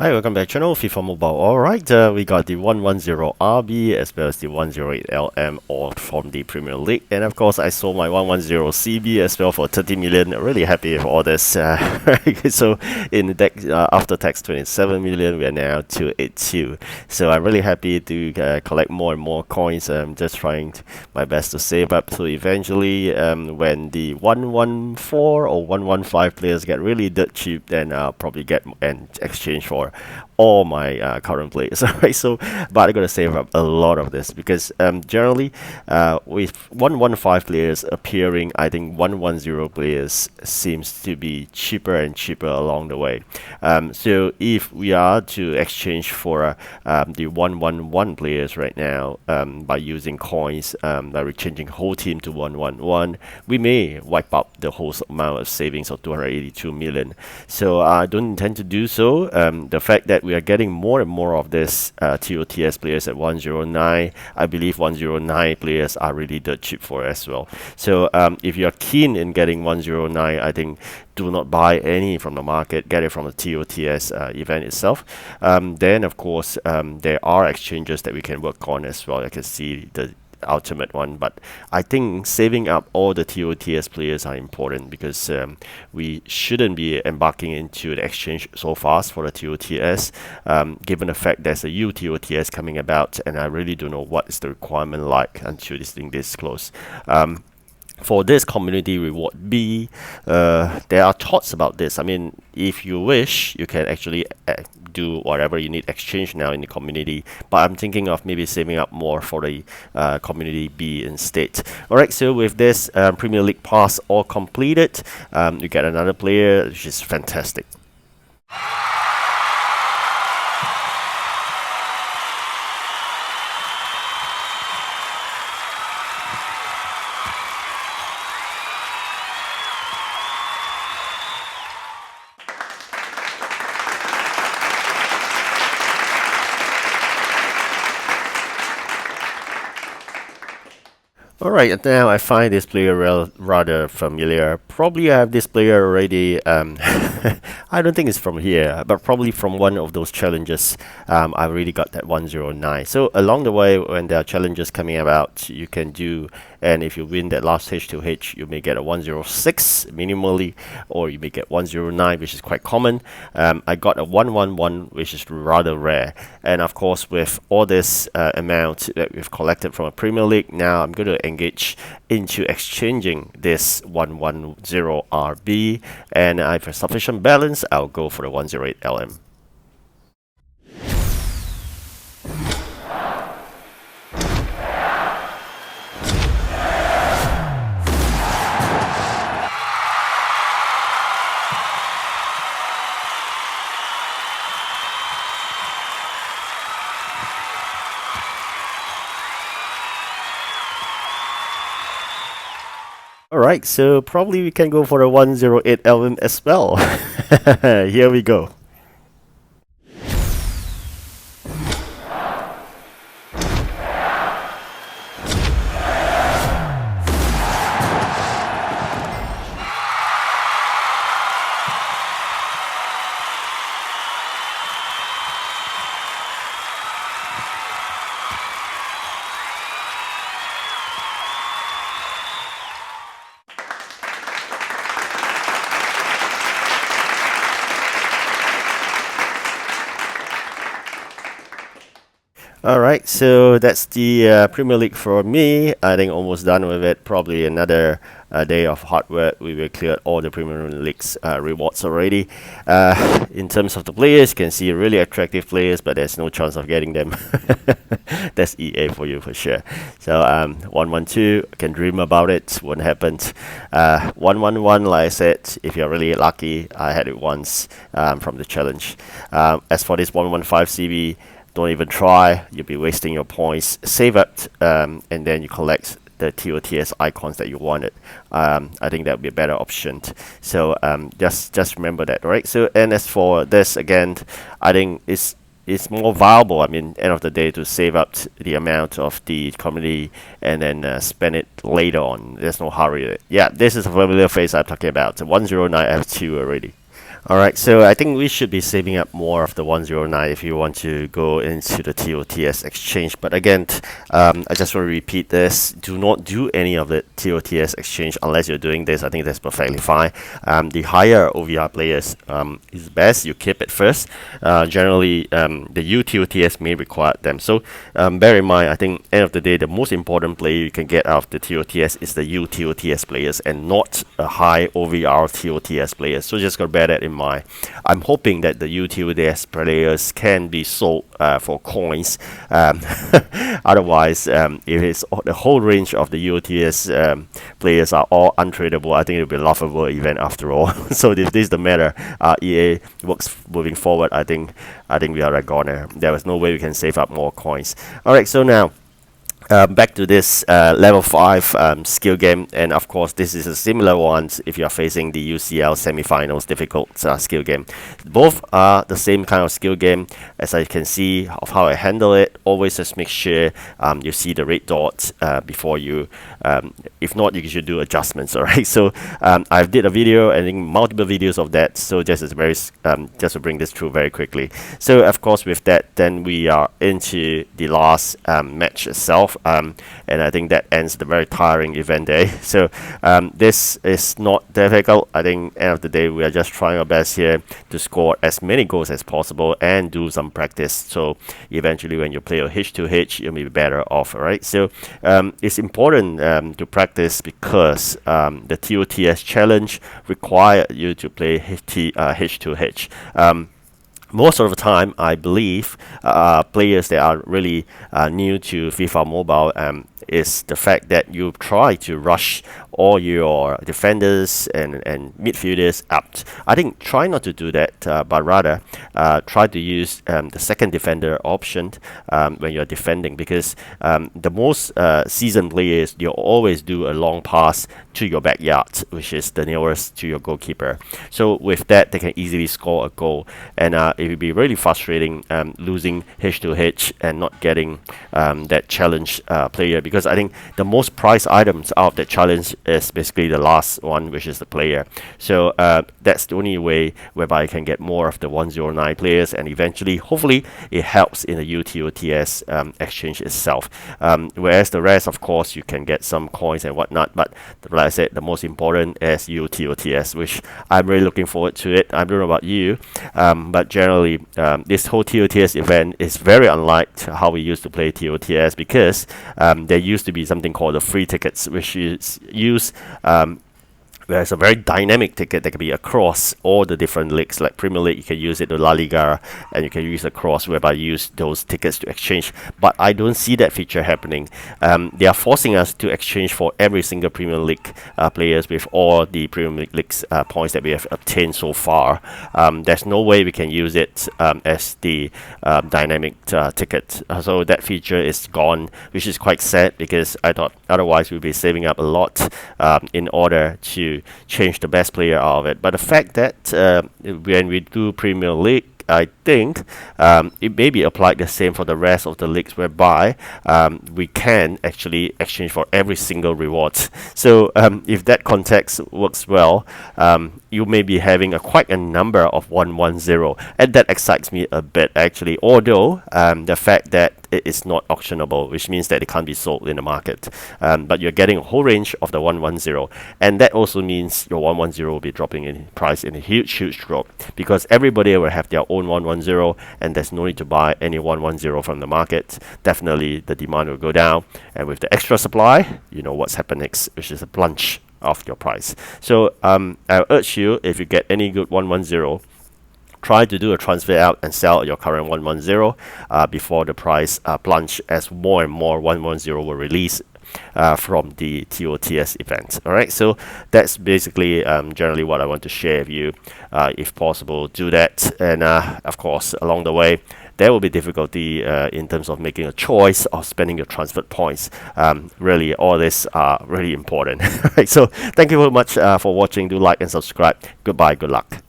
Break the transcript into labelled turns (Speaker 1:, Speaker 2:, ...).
Speaker 1: Hi, welcome back to channel FIFA Mobile. Alright, we got the 110 RB as well as the 108 LM all from the Premier League. And of course, I sold my 110 CB as well for 30 million. Really happy with all this. So in the deck, after tax 27 million, we are now 282. So I'm really happy to collect more and more coins. I'm just trying my best to save up. So eventually, when the 114 or 115 players get really dirt cheap, then I'll probably get an exchange for all my current players. Right, so but I gotta save up a lot of this because generally with 115 players appearing, I think 110 players seems to be cheaper and cheaper along the way. So if we are to exchange for the 111 players right now by using coins, by changing whole team to 111, we may wipe out the whole amount of savings of 282 million. So I don't intend to do so. The fact that we are getting more and more of this TOTS players at 109, I believe 109 players are really dirt cheap for as well. So if you are keen in getting 109, I think do not buy any from the market, get it from the TOTS event itself. Then of course there are exchanges that we can work on as well. I can see the ultimate one, but I think saving up all the TOTS players are important because we shouldn't be embarking into the exchange so fast for the TOTS, given the fact there's a UTOTS coming about, and I really don't know what is the requirement like until this thing this close. For this community reward B, there are thoughts about this. I mean, if you wish, you can actually do whatever you need exchange now in the community, but I'm thinking of maybe saving up more for the community B instead. Alright, so with this Premier League pass all completed, you get another player, which is fantastic. Alright, now I find this player rather familiar. Probably I have this player already. I don't think it's from here, but probably from one of those challenges. I really got that 109. So along the way, when there are challenges coming about, you can do, and if you win that last H2H, you may get a 106 minimally, or you may get 109, which is quite common. I got a 111, which is rather rare. And of course, with all this amount that we've collected from a Premier League, now I'm going to engage into exchanging this 110 RB, and if a sufficient balance, I'll go for the 108 LM. Alright, so probably we can go for a 108 LM as well. Here we go. Alright, so that's the Premier League for me. I think almost done with it. Probably another day of hard work. We will clear all the Premier League's rewards already. In terms of the players, you can see really attractive players, but there's no chance of getting them. That's EA for you for sure. So 112, can dream about it, won't happen. 111, like I said, if you're really lucky, I had it once from the challenge. As for this 115 CB, don't even try, you'll be wasting your points. Save it, and then you collect the TOTS icons that you wanted. I think that would be a better option. So just remember that, right? So, and as for this, again, I think it's more viable, I mean, end of the day, to save up the amount of the community and then spend it later on. There's no hurry. Yeah, this is a familiar face I'm talking about. 109 F2 already. Alright, so I think we should be saving up more of the 109 if you want to go into the TOTS exchange. But again, I just want to repeat this. Do not do any of the TOTS exchange unless you're doing this. I think that's perfectly fine. The higher OVR players is best. You keep it first. Generally, the UTOTS may require them. So bear in mind, I think end of the day, the most important player you can get out of the TOTS is the UTOTS players and not a high OVR TOTS players. So just gotta bear that in mind. I'm hoping that the UTOTS players can be sold for coins. Otherwise, if it's the whole range of the UTS players are all untradeable, I think it'll be a laughable event after all. So if this is the matter, EA works moving forward, I think we are a goner. There was no way we can save up more coins. Alright, so now back to this level 5 skill game, and of course this is a similar one if you are facing the UCL semi-finals difficult skill game. Both are the same kind of skill game. As I can see of how I handle it, always just make sure you see the red dots before you, if not you should do adjustments. Alright, so I did a video, I think multiple videos of that, so just as very just to bring this through very quickly. So of course with that, then we are into the last match itself. And I think that ends the very tiring event day. So this is not difficult. I think end of the day we are just trying our best here to score as many goals as possible and do some practice. So eventually when you play a H2H, you'll be better off. Alright, so it's important to practice because the TOTS challenge require you to play H2H. Most of the time, I believe players that are really new to FIFA Mobile is the fact that you try to rush all your defenders and midfielders up. I think try not to do that, but rather try to use the second defender option when you're defending, because the most seasoned players, you always do a long pass to your backyard, which is the nearest to your goalkeeper. So with that, they can easily score a goal, and it will be really frustrating losing H2H and not getting that challenge player, because I think the most prized items out of that challenge is basically the last one, which is the player. So that's the only way whereby you can get more of the 109 players, and eventually, hopefully, it helps in the UTOTS exchange itself. Whereas the rest, of course, you can get some coins and whatnot, but like I said, the most important is UTOTS, which I'm really looking forward to it. I don't know about you, but generally, this whole TOTS event is very unlike how we used to play TOTS, because there used to be something called the free tickets, which is used there's a very dynamic ticket that can be across all the different leagues. Like Premier League, you can use it to La Liga, and you can use across, whereby you use those tickets to exchange. But I don't see that feature happening. They are forcing us to exchange for every single Premier League players with all the Premier League's points that we have obtained so far. There's no way we can use it as the dynamic ticket. So that feature is gone, which is quite sad, because I thought otherwise we'd be saving up a lot in order to change the best player out of it. But the fact that when we do Premier League, I think it may be applied the same for the rest of the leagues, whereby we can actually exchange for every single reward. So if that context works well, you may be having quite a number of 110, and that excites me a bit actually, although the fact that it is not auctionable, which means that it can't be sold in the market, but you're getting a whole range of the 110, and that also means your 110 will be dropping in price in a huge drop, because everybody will have their own 110, and there's no need to buy any 110 from the market. Definitely the demand will go down, and with the extra supply, you know what's happened next, which is a plunge of your price. So I urge you, if you get any good 110, try to do a transfer out and sell your current 110 before the price plunge, as more and more 110 will release from the TOTS event. Alright, so that's basically generally what I want to share with you. If possible, do that, and of course along the way there will be difficulty in terms of making a choice of spending your transfer points. Really, all this are really important. Right, so thank you very much for watching. Do like and subscribe. Goodbye, good luck.